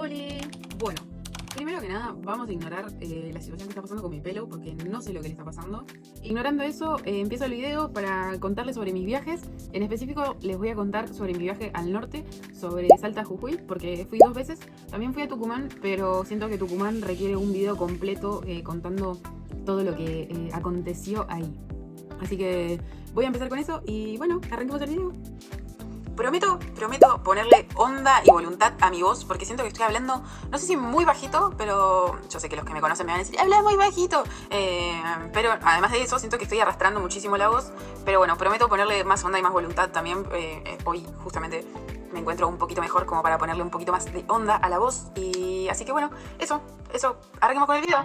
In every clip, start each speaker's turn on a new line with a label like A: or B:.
A: Oli. Bueno, primero que nada vamos a ignorar la situación que está pasando con mi pelo porque no sé lo que le está pasando. Ignorando eso, empiezo el video para contarles sobre mis viajes. En específico les voy a contar sobre mi viaje al norte, sobre Salta, Jujuy, porque fui 2 veces. También fui a Tucumán, pero siento que Tucumán requiere un video completo contando todo lo que aconteció ahí. Así que voy a empezar con eso y bueno, arranquemos el video. Prometo ponerle onda y voluntad a mi voz porque siento que estoy hablando, no sé si muy bajito, pero yo sé que los que me conocen me van a decir, habla muy bajito. Pero además de eso, siento que estoy arrastrando muchísimo la voz. Pero bueno, prometo ponerle más onda y más voluntad también. Hoy justamente me encuentro un poquito mejor como para ponerle un poquito más de onda a la voz. Y así que bueno, eso, arranquemos con el video.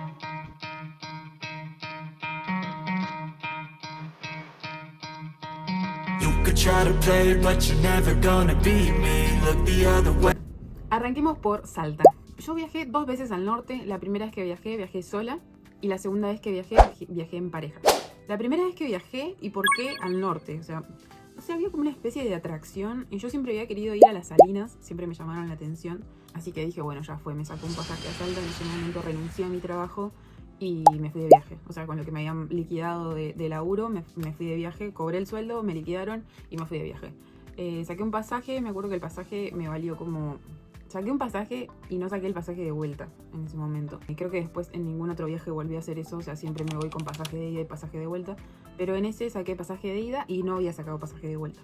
A: Arranquemos por Salta. Yo viajé 2 veces al norte. La primera vez que viajé sola. Y la segunda vez que viajé en pareja. La primera vez que viajé, ¿y por qué al norte? O sea, había como una especie de atracción. Y yo siempre había querido ir a las Salinas. Siempre me llamaron la atención. Así que dije, bueno, ya fue. Me sacó un pasaje a Salta. En ese momento renuncié a mi trabajo. Y me fui de viaje. O sea, con lo que me habían liquidado de laburo, me fui de viaje. Cobré el sueldo, me liquidaron y me fui de viaje. Saqué un pasaje. Me acuerdo que el pasaje me valió como... Saqué un pasaje y no saqué el pasaje de vuelta en ese momento. Y creo que después en ningún otro viaje volví a hacer eso. O sea, siempre me voy con pasaje de ida y pasaje de vuelta. Pero en ese saqué pasaje de ida y no había sacado pasaje de vuelta.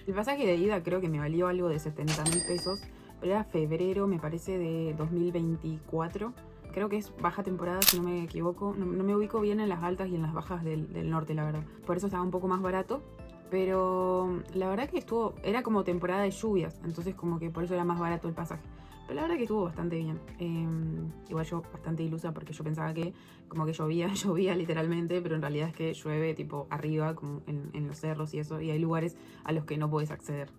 A: El pasaje de ida creo que me valió algo de 70.000 pesos. Pero era febrero, me parece, de 2024. Creo que es baja temporada, si no me equivoco. No me ubico bien en las altas y en las bajas del norte, la verdad. Por eso estaba un poco más barato. Pero la verdad que era como temporada de lluvias, entonces como que por eso era más barato el pasaje. Pero la verdad que estuvo bastante bien. Igual yo bastante ilusa porque yo pensaba que como que llovía literalmente, pero en realidad es que llueve tipo arriba, como en los cerros y eso, y hay lugares a los que no puedes acceder.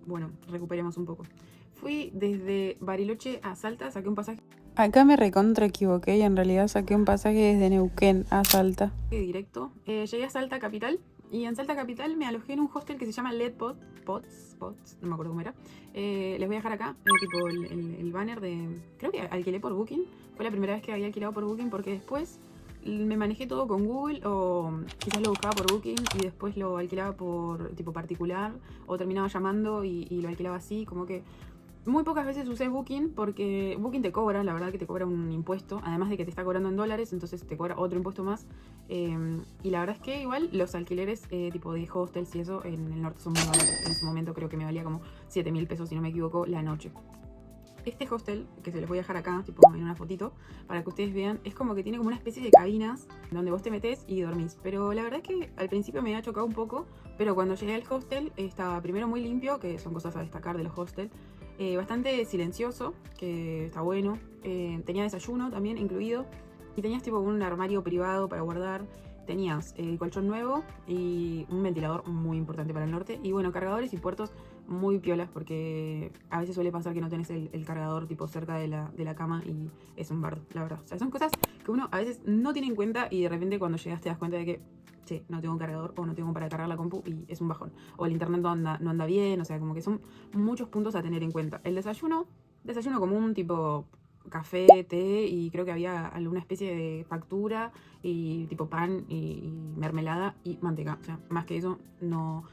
A: Bueno, recuperemos un poco. Fui desde Bariloche a Salta, saqué un pasaje.
B: Acá me recontra equivoqué y en realidad saqué un pasaje desde Neuquén a Salta.
A: Directo. Llegué a Salta Capital y en Salta Capital me alojé en un hostel que se llama Led Pots, no me acuerdo cómo era. Les voy a dejar acá tipo el banner de... Creo que alquilé por Booking. Fue la primera vez que había alquilado por Booking porque después me manejé todo con Google o quizás lo buscaba por Booking y después lo alquilaba por tipo particular o terminaba llamando y lo alquilaba así, como que... Muy pocas veces usé Booking porque Booking te cobra, la verdad que te cobra un impuesto, además de que te está cobrando en dólares, entonces te cobra otro impuesto más. Y la verdad es que igual los alquileres tipo de hostels y eso en el norte son muy baratos. En ese momento creo que me valía como 7.000 pesos, si no me equivoco, la noche. Este hostel, que se los voy a dejar acá, tipo en una fotito, para que ustedes vean, es como que tiene como una especie de cabinas donde vos te metés y dormís. Pero la verdad es que al principio me había chocado un poco, pero cuando llegué al hostel estaba primero muy limpio, que son cosas a destacar de los hostels. Bastante silencioso, que está bueno. Tenía desayuno también incluido. Y tenías tipo un armario privado para guardar. Tenías colchón nuevo y un ventilador muy importante para el norte. Y bueno, cargadores y puertos muy piolas porque a veces suele pasar que no tenés el cargador tipo cerca de la cama y es un bardo, la verdad. O sea, son cosas que uno a veces no tiene en cuenta y de repente cuando llegas te das cuenta de que sí, no tengo un cargador o no tengo para cargar la compu y es un bajón. O el internet no anda bien, o sea, como que son muchos puntos a tener en cuenta. El desayuno común, tipo café, té y creo que había alguna especie de factura y tipo pan y mermelada y manteca. O sea, más que eso no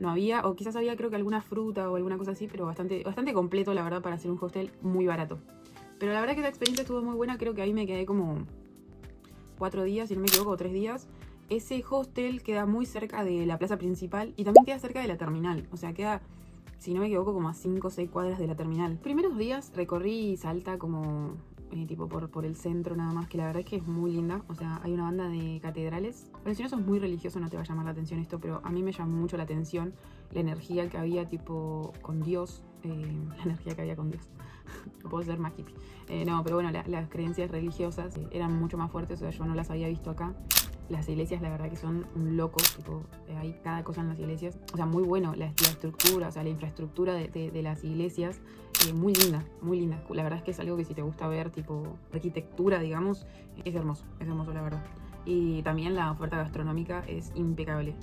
A: había, o quizás había creo que alguna fruta o alguna cosa así, pero bastante completo, la verdad, para hacer un hostel muy barato. Pero la verdad que esa experiencia estuvo muy buena, creo que ahí me quedé como 4 días, si no me equivoco, o 3 días. Ese hostel queda muy cerca de la plaza principal y también queda cerca de la terminal. O sea, queda, si no me equivoco, como a 5 o 6 cuadras de la terminal. Los primeros días recorrí Salta como tipo por el centro nada más, que la verdad es que es muy linda. O sea, hay una banda de catedrales. Pero si no sos muy religioso no te va a llamar la atención esto, pero a mí me llamó mucho la atención la energía que había tipo con Dios. La energía que había con Dios. No puedo ser más hippie. No, pero bueno, las creencias religiosas eran mucho más fuertes. O sea, yo no las había visto acá. Las iglesias la verdad que son un loco, tipo, hay cada cosa en las iglesias. O sea, muy bueno la estructura, o sea, la infraestructura de las iglesias, muy linda, muy linda. La verdad es que es algo que si te gusta ver, tipo, arquitectura, digamos, es hermoso la verdad. Y también la oferta gastronómica es impecable.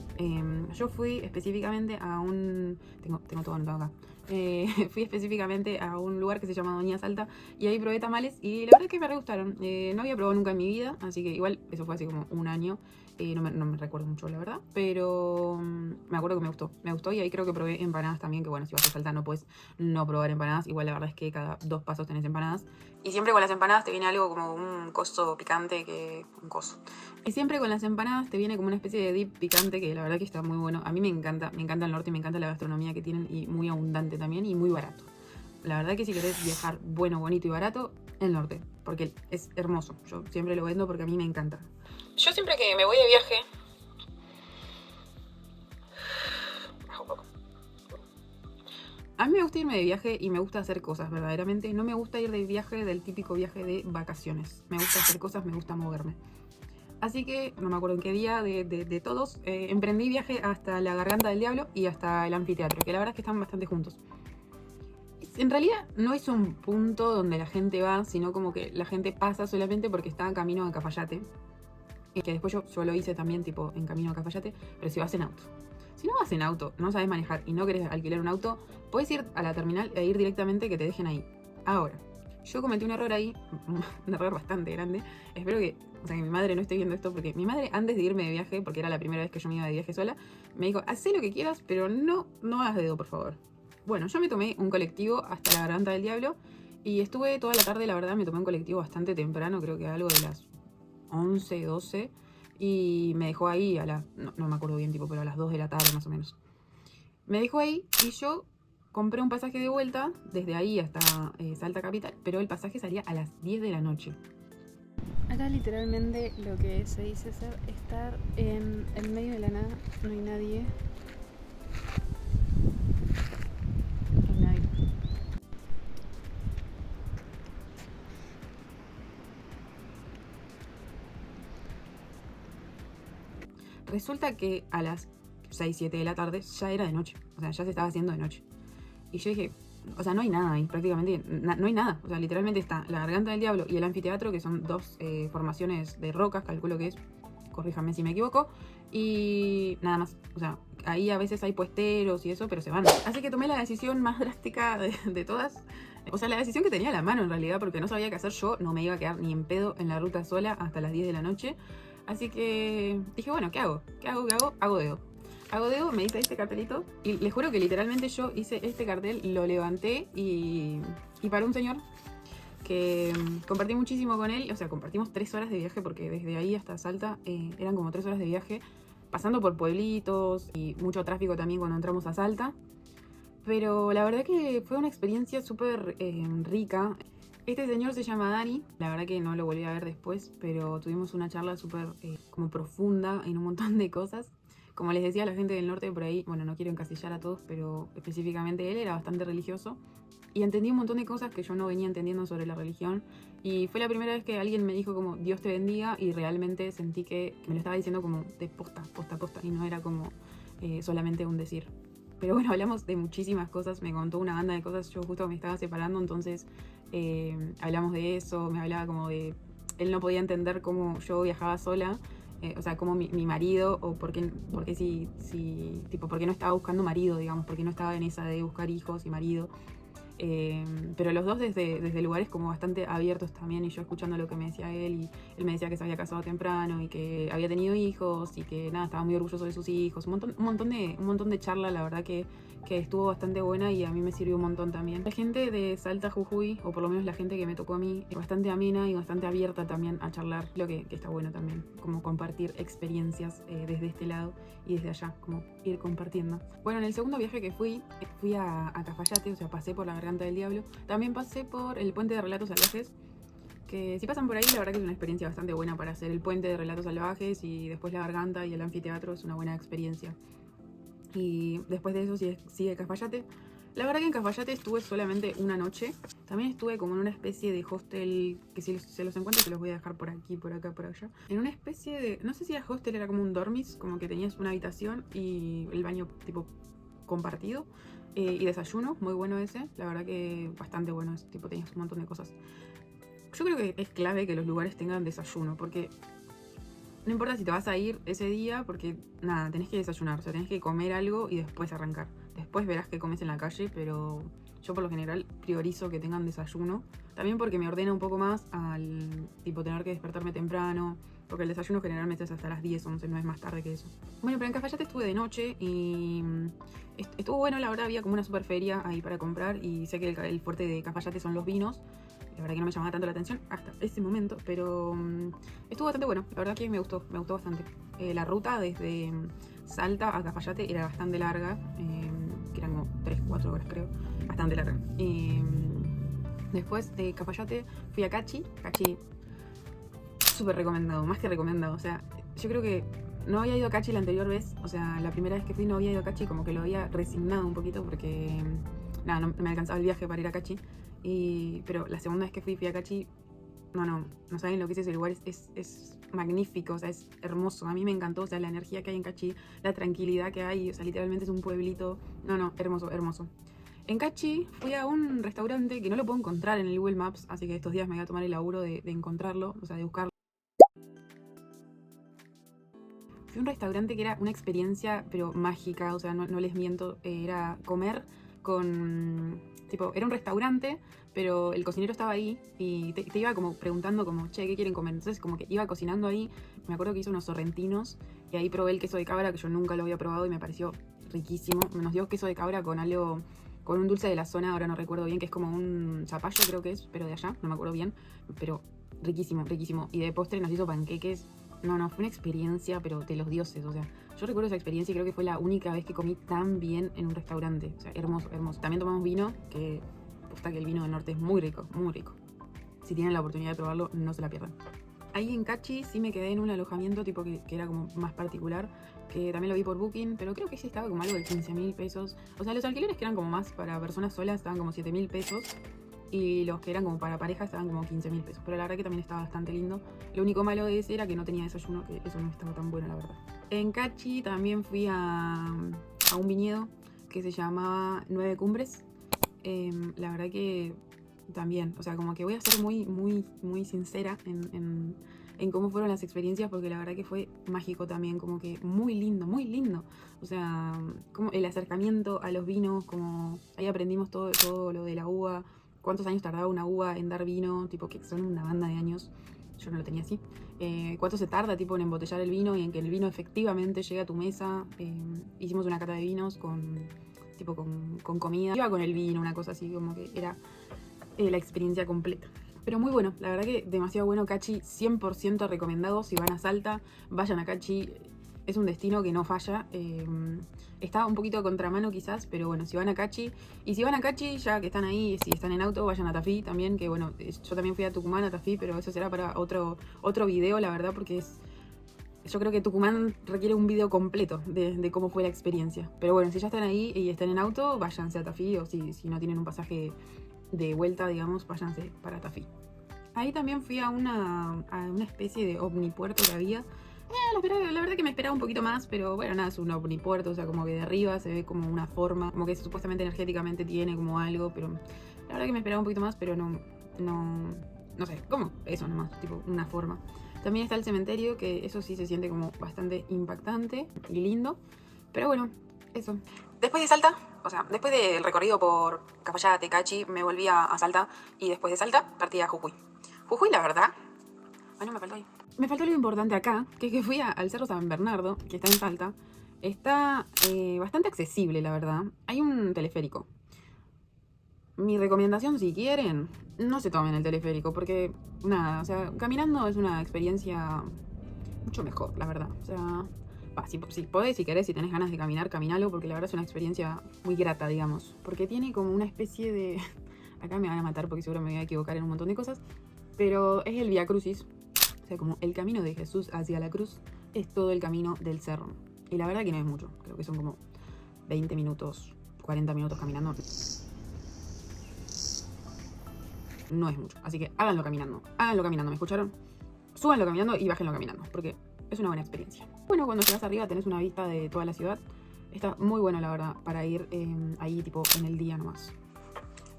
A: Yo fui específicamente a un... Tengo todo anotado acá. Fui específicamente a un lugar que se llama Doña Salta y ahí probé tamales y la verdad es que me re gustaron. No había probado nunca en mi vida, así que igual eso fue así como un año. No me recuerdo mucho, la verdad, pero me acuerdo que me gustó y ahí creo que probé empanadas también, que bueno, si vas a Salta no puedes no probar empanadas, igual la verdad es que cada 2 pasos tenés empanadas. Y siempre con las empanadas te viene algo como un coso picante, y siempre con las empanadas te viene como una especie de dip picante que la verdad que está muy bueno. A mí me encanta el norte, me encanta la gastronomía que tienen y muy abundante también y muy barato. La verdad que si querés viajar bueno, bonito y barato, el norte, porque es hermoso. Yo siempre lo vendo porque a mí me encanta. Yo siempre que me voy de viaje... A mí me gusta irme de viaje y me gusta hacer cosas, verdaderamente. No me gusta ir de viaje del típico viaje de vacaciones. Me gusta hacer cosas, me gusta moverme. Así que, no me acuerdo en qué día de todos, emprendí viaje hasta la Garganta del Diablo y hasta el anfiteatro, que la verdad es que están bastante juntos. En realidad no es un punto donde la gente va, sino como que la gente pasa solamente porque está en camino a Cafayate. Que después yo lo hice también tipo en camino a Cafayate, pero si vas en auto. Si no vas en auto, no sabes manejar y no querés alquilar un auto, puedes ir a la terminal e ir directamente que te dejen ahí. Ahora, yo cometí un error ahí, un error bastante grande. Espero que mi madre no esté viendo esto, porque mi madre antes de irme de viaje, porque era la primera vez que yo me iba de viaje sola, me dijo, haz lo que quieras, pero no hagas dedo, por favor. Bueno, yo me tomé un colectivo hasta la Garganta del Diablo y estuve toda la tarde, la verdad, me tomé un colectivo bastante temprano, creo que algo de las 11, 12, y me dejó ahí a las, no me acuerdo bien, tipo, pero a las 2 de la tarde más o menos. Me dejó ahí y yo compré un pasaje de vuelta desde ahí hasta Salta Capital, pero el pasaje salía a las 10 de la noche.
B: Acá literalmente lo que se dice ser estar en el medio de la nada, no hay nadie.
A: Resulta que a las 6, 7 de la tarde ya era de noche, o sea, ya se estaba haciendo de noche. Y yo dije, o sea, no hay nada ahí, prácticamente, no hay nada. O sea, literalmente está la Garganta del Diablo y el anfiteatro, que son dos formaciones de rocas, calculo que es, corríjame si me equivoco, y nada más. O sea, ahí a veces hay puesteros y eso, pero se van. Así que tomé la decisión más drástica de todas. O sea, la decisión que tenía a la mano en realidad, porque no sabía qué hacer. Yo no me iba a quedar ni en pedo en la ruta sola hasta las 10 de la noche. Así que dije, bueno, ¿qué hago? ¿Qué hago? Hago dedo. Hago dedo, me hice este cartelito y les juro que literalmente yo hice este cartel, lo levanté y para un señor que compartí muchísimo con él. O sea, compartimos 3 horas de viaje porque desde ahí hasta Salta eran como 3 horas de viaje, pasando por pueblitos y mucho tráfico también cuando entramos a Salta. Pero la verdad que fue una experiencia súper rica. Este señor se llama Dani, la verdad que no lo volví a ver después, pero tuvimos una charla súper como profunda en un montón de cosas. Como les decía, la gente del norte por ahí, bueno, no quiero encasillar a todos, pero específicamente él era bastante religioso. Y entendí un montón de cosas que yo no venía entendiendo sobre la religión. Y fue la primera vez que alguien me dijo como Dios te bendiga y realmente sentí que me lo estaba diciendo como de posta, posta, posta. Y no era como solamente un decir. Pero bueno, hablamos de muchísimas cosas, me contó una banda de cosas, yo justo me estaba separando, entonces hablamos de eso, me hablaba como de... Él no podía entender cómo yo viajaba sola, o sea, cómo mi marido, o por qué tipo, por qué no estaba buscando marido, digamos, por qué no estaba en esa de buscar hijos y marido. Pero los dos desde lugares como bastante abiertos también, y yo escuchando lo que me decía él, y él me decía que se había casado temprano y que había tenido hijos y que nada, estaba muy orgulloso de sus hijos, un montón de charla, la verdad que estuvo bastante buena y a mí me sirvió un montón también. La gente de Salta, Jujuy, o por lo menos la gente que me tocó a mí, es bastante amena y bastante abierta también a charlar, lo que está bueno también, como compartir experiencias desde este lado y desde allá, como ir compartiendo. Bueno, en el segundo viaje que fui a Cafayate, o sea, pasé por la Garganta del Diablo, también pasé por el puente de Relatos Salvajes, que si pasan por ahí, la verdad que es una experiencia bastante buena para hacer el puente de Relatos Salvajes y después la Garganta y el anfiteatro, es una buena experiencia. Y después de eso sigue Cafayate. La verdad que en Cafayate estuve solamente una noche. También estuve como en una especie de hostel, que si se los encuentro se los voy a dejar por aquí, por acá, por allá. En una especie de, no sé si era hostel, era como un dormis, como que tenías una habitación y el baño tipo compartido. Y desayuno, muy bueno ese. La verdad que bastante bueno ese, tipo tenías un montón de cosas. Yo creo que es clave que los lugares tengan desayuno, porque no importa si te vas a ir ese día, porque nada, tenés que desayunar, o sea, tenés que comer algo y después arrancar. después verás qué comes en la calle, pero yo por lo general priorizo que tengan desayuno. También porque me ordena un poco más al tipo tener que despertarme temprano, porque el desayuno generalmente es hasta las 10, 11, no es más tarde que eso. Bueno, pero en Cafayate estuve de noche y estuvo bueno, la verdad, había como una super feria ahí para comprar y sé que el fuerte de Cafayate son los vinos. La verdad que no me llamaba tanto la atención hasta ese momento, pero estuvo bastante bueno, la verdad que me gustó bastante. La ruta desde Salta a Cafayate era bastante larga, que eran como 3-4 horas creo, bastante larga. Después de Cafayate fui a Cachi, súper recomendado, más que recomendado, o sea, yo creo que no había ido a Cachi la anterior vez, o sea, la primera vez que fui no había ido a Cachi, como que lo había resignado un poquito porque, nada, no me alcanzaba el viaje para ir a Cachi, pero la segunda vez que fui a Cachi, no saben lo que es ese lugar, es magnífico, o sea, es hermoso, a mí me encantó, o sea, la energía que hay en Cachi, la tranquilidad que hay, o sea, literalmente es un pueblito, hermoso. En Cachi fui a un restaurante que no lo puedo encontrar en el Google Maps, así que estos días me voy a tomar el laburo de encontrarlo, o sea, de buscarlo. Fui a un restaurante que era una experiencia, pero mágica, o sea, no les miento, era comer con... Tipo, era un restaurante, pero el cocinero estaba ahí y te iba como preguntando como, che, ¿qué quieren comer? Entonces como que iba cocinando ahí, me acuerdo que hizo unos sorrentinos y ahí probé el queso de cabra, que yo nunca lo había probado y me pareció riquísimo. Nos dio queso de cabra con algo... con un dulce de la zona, ahora no recuerdo bien, que es como un zapallo creo que es, pero de allá, no me acuerdo bien, pero riquísimo. Y de postre nos hizo panqueques. Fue una experiencia, pero de los dioses, o sea, yo recuerdo esa experiencia y creo que fue la única vez que comí tan bien en un restaurante, o sea, hermoso. También tomamos vino, que posta que el vino del norte es muy rico. Si tienen la oportunidad de probarlo, no se la pierdan. Ahí en Cachi sí me quedé en un alojamiento tipo que era como más particular, que también lo vi por Booking, pero creo que sí estaba como algo de 15.000 pesos. O sea, los alquileres que eran como más para personas solas estaban como 7.000 pesos y los que eran como para pareja estaban como 15.000 pesos. Pero la verdad que también estaba bastante lindo. Lo único malo de ese era que no tenía desayuno, que eso no estaba tan bueno, la verdad. En Cachi también fui a un viñedo que se llamaba Nueve Cumbres. La verdad que también, o sea, como que voy a ser muy sincera en cómo fueron las experiencias, porque la verdad que fue mágico también, como que muy lindo. O sea, como el acercamiento a los vinos, como ahí aprendimos todo lo de la uva, cuántos años tardaba una uva en dar vino, tipo que son una banda de años, yo no lo tenía así. Cuánto se tarda tipo en embotellar el vino y en que el vino efectivamente llegue a tu mesa. Hicimos una cata de vinos con comida, iba con el vino, una cosa así, como que era la experiencia completa. Pero muy bueno, la verdad que demasiado bueno. Cachi 100% recomendado. Si van a Salta, vayan a Cachi, es un destino que no falla. Está un poquito a contramano quizás, pero bueno, si van a Cachi, y si van a Cachi, ya que están ahí, si están en auto, vayan a Tafí también, que bueno, yo también fui a Tucumán, a Tafí, pero eso será para otro video, la verdad, porque yo creo que Tucumán requiere un video completo de cómo fue la experiencia. Pero bueno, si ya están ahí y están en auto, váyanse a Tafí, o si no tienen un pasaje de vuelta, digamos, váyanse para Tafí. Ahí también fui a una especie de omnipuerto que había. La verdad que me esperaba un poquito más, pero bueno, nada, es un omnipuerto, o sea, como que de arriba se ve como una forma, como que supuestamente energéticamente tiene como algo, pero la verdad que me esperaba un poquito más, pero no sé, como eso nomás, tipo una forma. También está el cementerio, que eso sí se siente como bastante impactante y lindo, pero bueno, eso. Después de Salta, o sea, después del recorrido por Cafayate, Cachi, me volví a Salta, y después de Salta partí a Jujuy. Jujuy, la verdad... Ay, no, me faltó ahí. Me faltó algo importante acá, que es que fui al Cerro San Bernardo, que está en Salta. Está bastante accesible, la verdad. Hay un teleférico. Mi recomendación, si quieren, no se tomen el teleférico, porque nada, o sea, caminando es una experiencia mucho mejor, la verdad. O sea, si podés, si querés, si tenés ganas de caminar, caminalo, porque la verdad es una experiencia muy grata, digamos. Porque tiene como una especie de... Acá me van a matar porque seguro me voy a equivocar en un montón de cosas, pero es el Vía Crucis. O sea, como el camino de Jesús hacia la cruz es todo el camino del cerro. Y la verdad que no es mucho. Creo que son como 20 minutos, 40 minutos caminando. No es mucho. Así que háganlo caminando. ¿Me escucharon? Súbanlo caminando y bájenlo caminando, porque es una buena experiencia. Bueno, cuando llegas arriba tenés una vista de toda la ciudad. Está muy bueno, la verdad, para ir ahí tipo en el día nomás.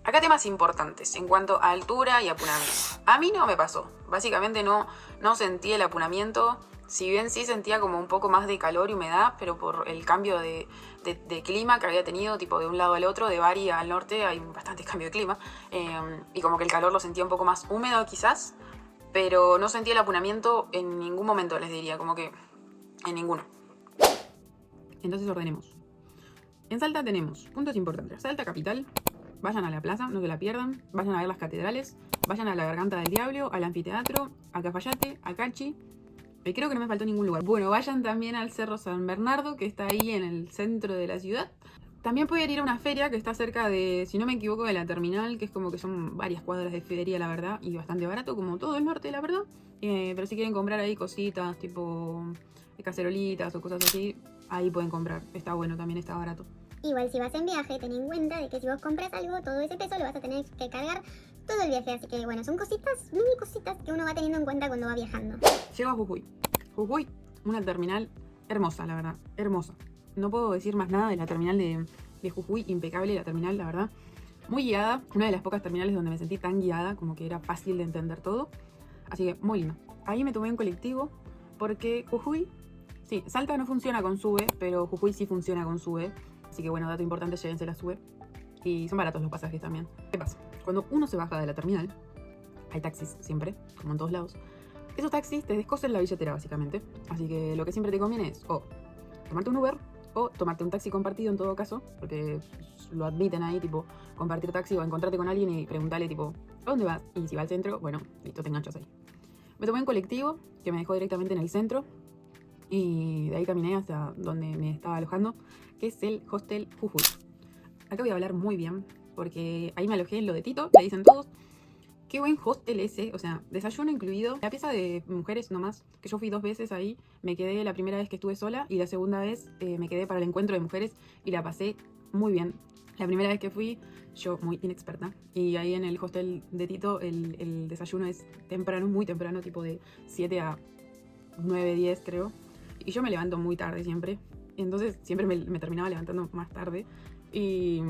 A: Acá temas importantes en cuanto a altura y apunamiento. A mí no me pasó. Básicamente no sentí el apunamiento. Si bien sí sentía como un poco más de calor y humedad, pero por el cambio de clima que había tenido, tipo de un lado al otro, de Bari al norte, hay bastante cambio de clima. Y como que el calor lo sentía un poco más húmedo quizás, pero no sentía el apunamiento en ningún momento, les diría, como que en ninguno. Entonces ordenemos. En Salta tenemos puntos importantes. Salta capital, vayan a la plaza, no se la pierdan, vayan a ver las catedrales, vayan a la Garganta del Diablo, al anfiteatro, a Cafayate, a Cachi. Creo que no me faltó ningún lugar. Bueno, vayan también al Cerro San Bernardo, que está ahí en el centro de la ciudad. También pueden ir a una feria que está cerca de, si no me equivoco, de la terminal, que es como que son varias cuadras de feria, la verdad, y bastante barato, como todo el norte, la verdad. Pero si quieren comprar ahí cositas, tipo cacerolitas o cosas así, ahí pueden comprar. Está bueno, también está barato.
C: Igual si vas en viaje, ten en cuenta de que si vos compras algo, todo ese peso lo vas a tener que cargar todo el viaje. Así que bueno, son cositas, mini cositas que uno va teniendo en cuenta cuando va viajando.
A: Llego a Jujuy. Jujuy, una terminal hermosa, la verdad, hermosa. No puedo decir más nada de la terminal de Jujuy, impecable la terminal, la verdad. Muy guiada, una de las pocas terminales donde me sentí tan guiada, como que era fácil de entender todo. Así que muy lindo. Ahí me tomé un colectivo porque Jujuy, sí, Salta no funciona con SUBE, pero Jujuy sí funciona con SUBE. Así que bueno, dato importante, llévense la SUBE. Y son baratos los pasajes también. ¿Qué pasa? Cuando uno se baja de la terminal, hay taxis siempre, como en todos lados. Esos taxis te descosen la billetera básicamente. Así que lo que siempre te conviene es o tomarte un Uber o tomarte un taxi compartido en todo caso, porque lo admiten ahí, tipo, compartir taxi o encontrarte con alguien y preguntarle, tipo, ¿a dónde vas? Y si va al centro, bueno, listo, te enganchas ahí. Me tomé un colectivo que me dejó directamente en el centro y de ahí caminé hasta donde me estaba alojando, que es el Hostel Jujuy. Acá voy a hablar muy bien, porque ahí me alojé en lo de Tito, le dicen todos. Qué buen hostel ese, o sea, desayuno incluido. La pieza de mujeres nomás, que yo fui 2 veces ahí, me quedé la primera vez que estuve sola y la segunda vez me quedé para el encuentro de mujeres y la pasé muy bien. La primera vez que fui, yo muy inexperta, y ahí en el hostel de Tito el desayuno es temprano, muy temprano, tipo de 7 a 9, 10 creo. Y yo me levanto muy tarde siempre, entonces siempre me terminaba levantando más tarde. Y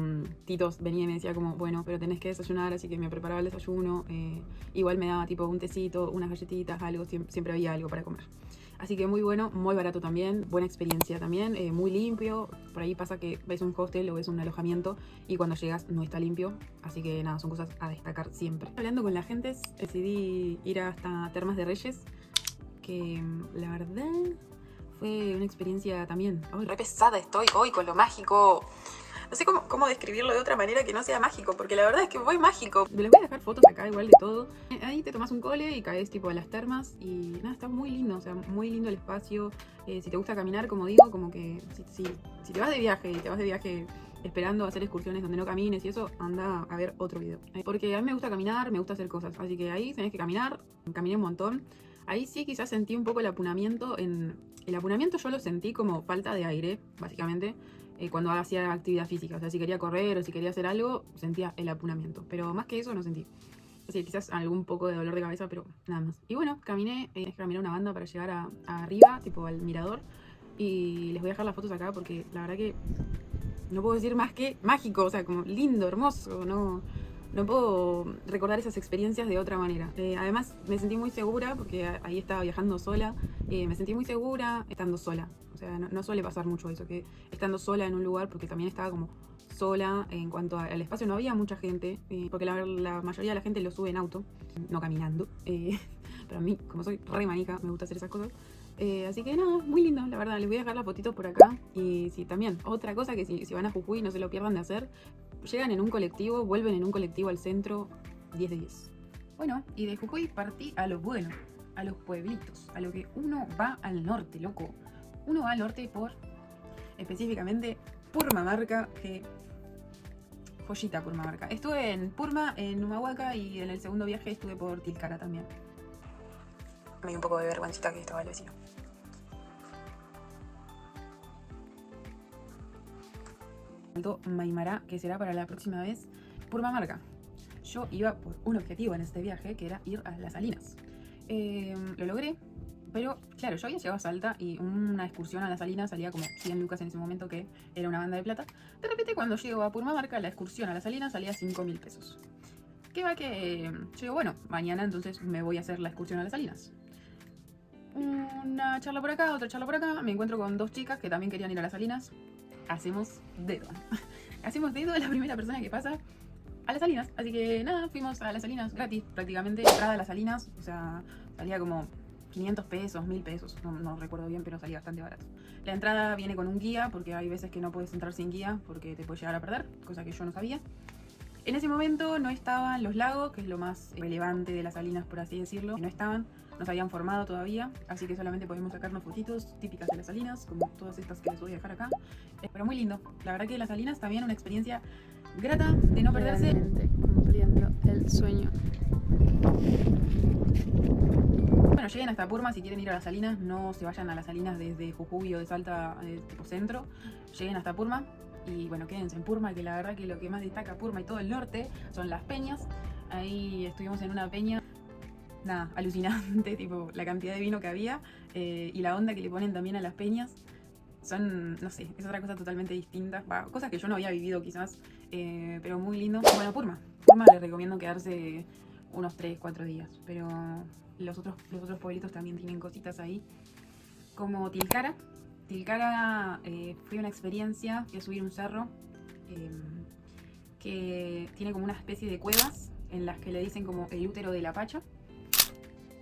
A: Tito venía y me decía como, bueno, pero tenés que desayunar, así que me preparaba el desayuno. Igual me daba tipo un tecito, unas galletitas, algo, siempre había algo para comer. Así que muy bueno, muy barato también, buena experiencia también, muy limpio. Por ahí pasa que ves un hostel o ves un alojamiento y cuando llegas no está limpio. Así que nada, son cosas a destacar siempre. Hablando con la gente, decidí ir hasta Termas de Reyes, que la verdad fue una experiencia también. Ay, re pesada estoy hoy con lo mágico. No sé cómo describirlo de otra manera que no sea mágico, porque la verdad es que muy mágico. Les voy a dejar fotos acá igual de todo. Ahí te tomas un cole y caes tipo a las termas y nada, está muy lindo, o sea, muy lindo el espacio. Si te gusta caminar, como digo, como que si te vas de viaje y te vas de viaje esperando hacer excursiones donde no camines y eso, anda a ver otro video. Porque a mí me gusta caminar, me gusta hacer cosas, así que ahí tenés que caminar, caminé un montón. Ahí sí quizás sentí un poco el apunamiento. El apunamiento yo lo sentí como falta de aire, básicamente. Cuando hacía actividad física, o sea, si quería correr o si quería hacer algo, sentía el apunamiento, pero más que eso no sentí. Así que quizás algún poco de dolor de cabeza, pero nada más. Y bueno, caminé una banda para llegar a arriba, tipo al mirador, y les voy a dejar las fotos acá porque la verdad que no puedo decir más que mágico, o sea, como lindo, hermoso, no puedo recordar esas experiencias de otra manera. Además, me sentí muy segura porque ahí estaba viajando sola. Me sentí muy segura estando sola. O sea, no suele pasar mucho eso, que estando sola en un lugar, porque también estaba como sola en cuanto al espacio. No había mucha gente, porque la mayoría de la gente lo sube en auto, no caminando. Pero a mí, como soy re manica, me gusta hacer esas cosas. Así que nada, muy lindo, la verdad. Les voy a dejar las fotitos por acá. Y sí, también, otra cosa que si van a Jujuy no se lo pierdan de hacer. Llegan en un colectivo, vuelven en un colectivo al centro, 10 de 10. Bueno, y de Jujuy partí a lo bueno, a los pueblitos, a lo que uno va al norte, loco. Uno va al norte por, específicamente, Purmamarca, que... joyita Purmamarca. Estuve en Purma, en Humahuaca, y en el segundo viaje estuve por Tilcara también. Me dio un poco de vergüencita que estaba el vecino. Maimará, que será para la próxima vez, Purmamarca. Yo iba por un objetivo en este viaje, que era ir a las Salinas. Lo logré, pero claro, yo había llegado a Salta y una excursión a las Salinas salía como 100 lucas en ese momento, que era una banda de plata. De repente, cuando llego a Purmamarca, la excursión a las Salinas salía 5.000 pesos. ¿Qué va que...? Yo digo, bueno, mañana entonces me voy a hacer la excursión a las Salinas. una charla por acá, otra charla por acá. Me encuentro con 2 chicas que también querían ir a las Salinas. Hacemos dedo. Hacemos dedo de la primera persona que pasa a las Salinas. Así que nada, fuimos a las Salinas gratis, prácticamente. Entrada a las Salinas, o sea, salía como 500 pesos, 1000 pesos. No recuerdo bien, pero salía bastante barato. La entrada viene con un guía, porque hay veces que no puedes entrar sin guía, porque te puedes llegar a perder, cosa que yo no sabía. En ese momento no estaban los lagos, que es lo más relevante de las Salinas, por así decirlo. No estaban, no se habían formado todavía, así que solamente podemos sacarnos fotitos típicas de las Salinas, como todas estas que les voy a dejar acá. Pero muy lindo. La verdad que las Salinas también una experiencia grata de no perderse.
B: Realmente cumpliendo el sueño.
A: Bueno, lleguen hasta Purma si quieren ir a las Salinas, no se vayan a las Salinas desde Jujuy o de Salta, tipo centro. Lleguen hasta Purma y bueno, quédense en Purma, que la verdad que lo que más destaca Purma y todo el norte son las peñas. Ahí estuvimos en una peña, nada, alucinante, tipo la cantidad de vino que había y la onda que le ponen también a las peñas. Son, no sé, es otra cosa totalmente distinta, cosas que yo no había vivido quizás, pero muy lindo. Bueno, Purma les recomiendo quedarse unos 3-4 días, pero los otros pueblitos también tienen cositas ahí, como Tilcara. Tilcara fue una experiencia, fui a subir un cerro que tiene como una especie de cuevas en las que le dicen como el útero de la Pacha.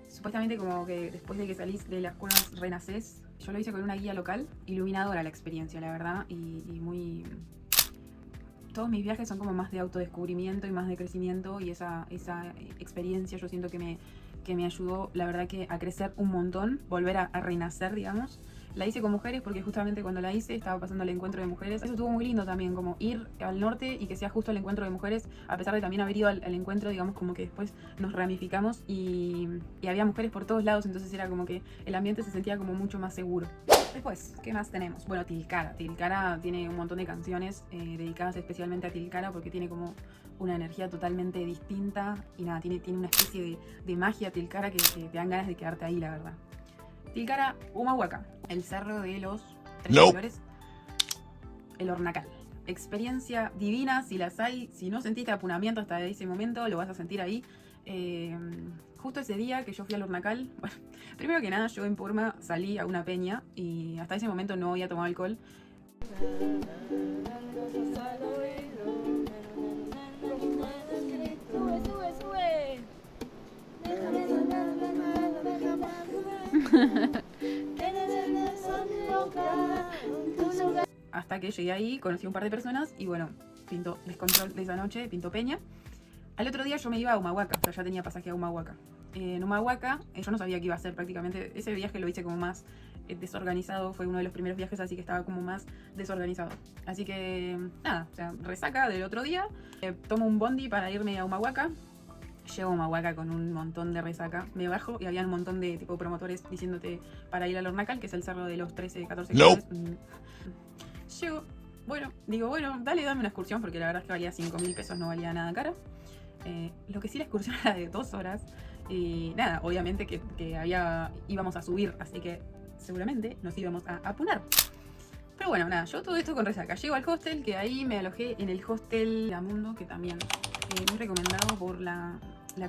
A: Supuestamente como que después de que salís de las cuevas renacés. Yo lo hice con una guía local, iluminadora la experiencia, la verdad, y muy... Todos mis viajes son como más de autodescubrimiento y más de crecimiento, y esa experiencia yo siento que me ayudó, la verdad, que a crecer un montón, volver a renacer, digamos. La hice con mujeres porque justamente cuando la hice estaba pasando el encuentro de mujeres. Eso estuvo muy lindo también, como ir al norte y que sea justo el encuentro de mujeres, a pesar de también haber ido al encuentro, digamos, como que después nos ramificamos y había mujeres por todos lados, entonces era como que el ambiente se sentía como mucho más seguro. Después, ¿qué más tenemos? Bueno, Tilcara. Tilcara tiene un montón de canciones dedicadas especialmente a Tilcara porque tiene como una energía totalmente distinta y nada, tiene una especie de magia Tilcara que te dan ganas de quedarte ahí, la verdad. Tilcara, Humahuaca, el cerro de los 3 colores, el Hornacal. Experiencia divina, si las hay, si no sentiste apunamiento hasta ese momento, lo vas a sentir ahí. Justo ese día que yo fui al Hornacal, bueno, primero que nada yo en Purma salí a una peña y hasta ese momento no había tomado alcohol. Hasta que llegué ahí, conocí a un par de personas y bueno, pintó descontrol de esa noche, pintó peña. Al otro día yo me iba a Humahuaca, o sea, ya tenía pasaje a Humahuaca. En Humahuaca, yo no sabía qué iba a hacer prácticamente. Ese viaje lo hice como más desorganizado, fue uno de los primeros viajes, así que estaba como más desorganizado. Así que, nada, o sea, resaca del otro día. Tomo un bondi para irme a Humahuaca. Llego a Humahuaca con un montón de resaca. Me bajo y había un montón de tipo promotores diciéndote para ir al Hornacal, que es el cerro de los 13-14 kilómetros. Llego, digo, dame una excursión, porque la verdad es que valía 5.000 pesos, no valía nada cara. Lo que sí, la excursión era de 2 horas. Y nada, obviamente que íbamos a subir, así que seguramente nos íbamos a apunar. Pero bueno, nada, yo todo esto con resaca. Llego al hostel, que ahí me alojé en el hostel Lamundo, que también muy recomendado por la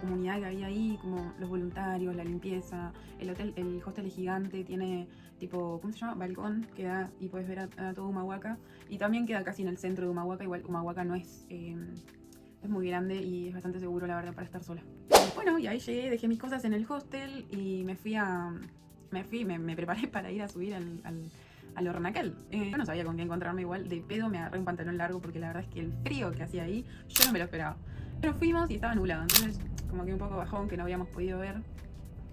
A: comunidad que había ahí, como los voluntarios, la limpieza. El hostel es gigante, tiene tipo, ¿cómo se llama? Balcón, que da y puedes ver a todo Humahuaca. Y también queda casi en el centro de Humahuaca. Igual Humahuaca no es muy grande y es bastante seguro, la verdad, para estar sola. Bueno, y ahí llegué, dejé mis cosas en el hostel y me preparé para ir a subir al Hornacal. Yo no sabía con qué encontrarme, igual de pedo me agarré un pantalón largo porque la verdad es que el frío que hacía ahí yo no me lo esperaba. Pero fuimos y estaba nublado, entonces como que un poco bajón, que no habíamos podido ver.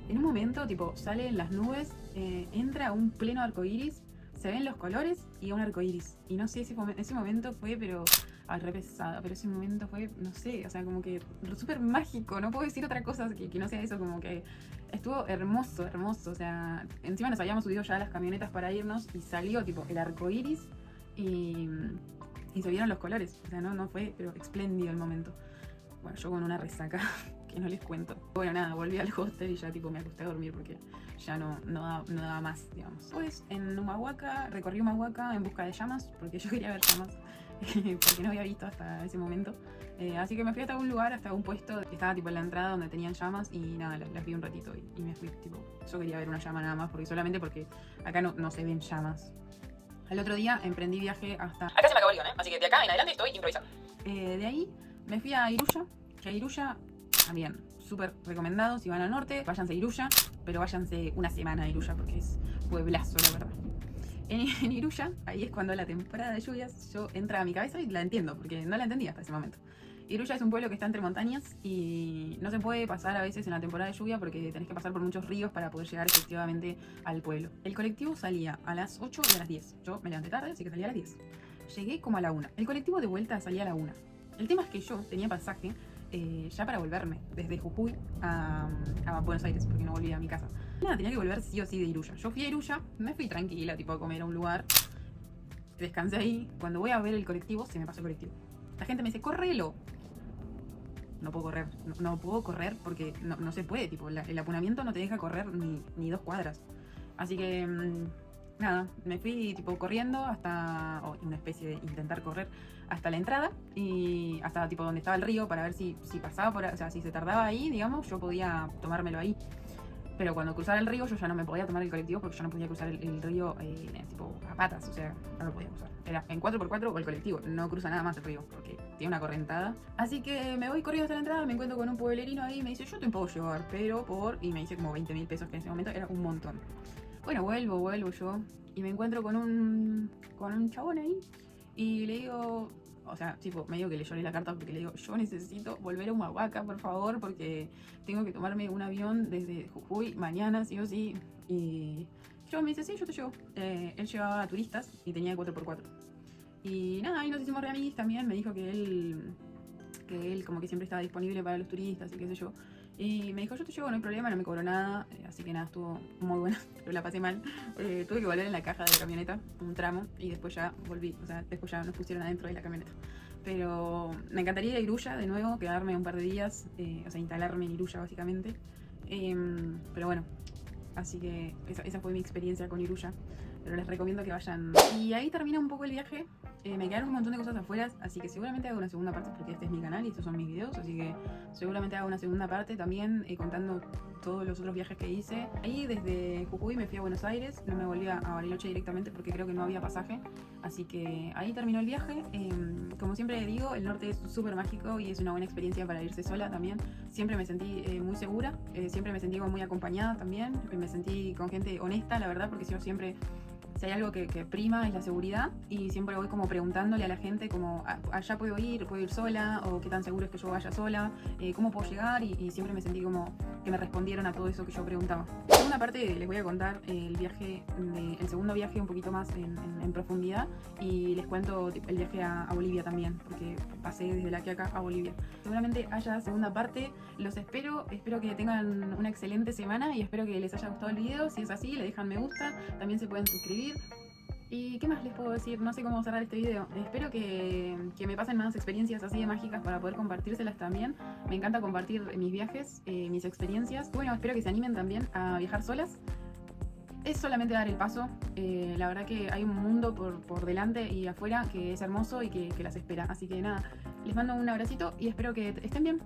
A: En un momento, tipo, salen las nubes, entra un pleno arcoíris, se ven los colores y un arcoíris. Y no sé, ese momento fue, pero re pesada, pero ese momento fue, no sé, o sea, como que súper mágico, no puedo decir otra cosa que no sea eso, como que estuvo hermoso, o sea, encima nos habíamos subido ya a las camionetas para irnos y salió tipo el arcoíris y se vieron los colores, o sea, no fue, pero espléndido el momento. Bueno, yo con una resaca que no les cuento. Bueno, nada, volví al hostel y ya tipo me acosté a dormir porque ya no daba más, digamos. Pues en Humahuaca, recorrí Humahuaca en busca de llamas, porque yo quería ver llamas. porque no había visto hasta ese momento. Así que me fui hasta un lugar, hasta un puesto que estaba tipo en la entrada donde tenían llamas y nada, las vi un ratito y me fui. Tipo, yo quería ver una llama nada más, solamente porque acá no se ven llamas. Al otro día emprendí viaje hasta... Acá se me acabó el guión, así que de acá en adelante estoy improvisando. De ahí me fui a Iruya, que a Iruya también súper recomendado. Si van al norte, váyanse a Iruya, pero váyanse una semana a Iruya porque es pueblazo, la verdad. En Iruya, ahí es cuando la temporada de lluvias yo entra a mi cabeza y la entiendo, porque no la entendía hasta ese momento. Iruya es un pueblo que está entre montañas y no se puede pasar a veces en la temporada de lluvia porque tenés que pasar por muchos ríos para poder llegar efectivamente al pueblo. El colectivo salía a las 8 y a las 10. Yo me levanté tarde, así que salía a las 10. Llegué como a la 1. El colectivo de vuelta salía a la 1. El tema es que yo tenía pasaje ya para volverme desde Jujuy a Buenos Aires, porque no volvía a mi casa. Nada, tenía que volver sí o sí de Iruya. Yo fui a Iruya, me fui tranquila, tipo a comer a un lugar. Descansé ahí. Cuando voy a ver el colectivo, se me pasó el colectivo. La gente me dice, ¡córrelo! No puedo correr, no puedo correr porque no se puede, tipo, el apunamiento no te deja correr ni 2 cuadras. Así que, nada, me fui tipo corriendo hasta, una especie de intentar correr hasta la entrada y hasta tipo donde estaba el río para ver si pasaba por, o sea, si se tardaba ahí, digamos, yo podía tomármelo ahí. Pero cuando cruzara el río yo ya no me podía tomar el colectivo porque yo no podía cruzar el río tipo a patas, o sea, no lo podía cruzar. Era en 4x4 o el colectivo, no cruza nada más el río porque tiene una correntada. Así que me voy corriendo hasta la entrada, me encuentro con un pueblerino ahí y me dice, yo te puedo llevar, pero y me dice como 20.000 pesos, que en ese momento era un montón. Bueno, vuelvo yo y me encuentro con un chabón ahí y le digo... O sea, tipo, medio que le lloré la carta porque le digo, yo necesito volver a Humahuaca, por favor, porque tengo que tomarme un avión desde Jujuy mañana, sí o sí. Y yo me dice, sí, yo te llevo. Él llevaba turistas y tenía 4x4. Y nada, ahí nos hicimos re amigos también. Me dijo que él como que siempre estaba disponible para los turistas y qué sé yo. Y me dijo, yo te llevo, no hay problema, no me cobró nada. Así que nada, estuvo muy buena, pero la pasé mal. Tuve que volver en la caja de la camioneta, un tramo, y después ya volví. O sea, después ya nos pusieron adentro de la camioneta. Pero me encantaría ir a Iruya de nuevo, quedarme un par de días, o sea, instalarme en Iruya básicamente. Pero bueno, así que esa fue mi experiencia con Iruya. Pero les recomiendo que vayan. Y ahí termina un poco el viaje. Me quedaron un montón de cosas afuera, así que seguramente hago una segunda parte porque este es mi canal y estos son mis videos, así que seguramente hago una segunda parte también contando todos los otros viajes que hice. Ahí desde Jujuy me fui a Buenos Aires, no me volví a Bariloche directamente porque creo que no había pasaje, así que ahí terminó el viaje. Como siempre digo, el norte es súper mágico y es una buena experiencia para irse sola también. Siempre me sentí muy segura, siempre me sentí como muy acompañada también, me sentí con gente honesta, la verdad, porque yo siempre... Si hay algo que prima es la seguridad y siempre voy como preguntándole a la gente como allá puedo ir sola o qué tan seguro es que yo vaya sola, cómo puedo llegar y siempre me sentí como que me respondieron a todo eso que yo preguntaba. En segunda parte les voy a contar el segundo viaje un poquito más en profundidad y les cuento el viaje a Bolivia también porque pasé desde La Quiaca a Bolivia. Seguramente haya segunda parte, los espero que tengan una excelente semana y espero que les haya gustado el video. Si es así, le dejan me gusta, también se pueden suscribir. ¿Y qué más les puedo decir? No sé cómo cerrar este video. Espero que me pasen más experiencias así de mágicas para poder compartírselas también. Me encanta compartir mis viajes, mis experiencias. Bueno, espero que se animen también a viajar solas. Es solamente dar el paso. La verdad que hay un mundo por delante y afuera que es hermoso y que las espera. Así que nada, les mando un abracito y espero que estén bien.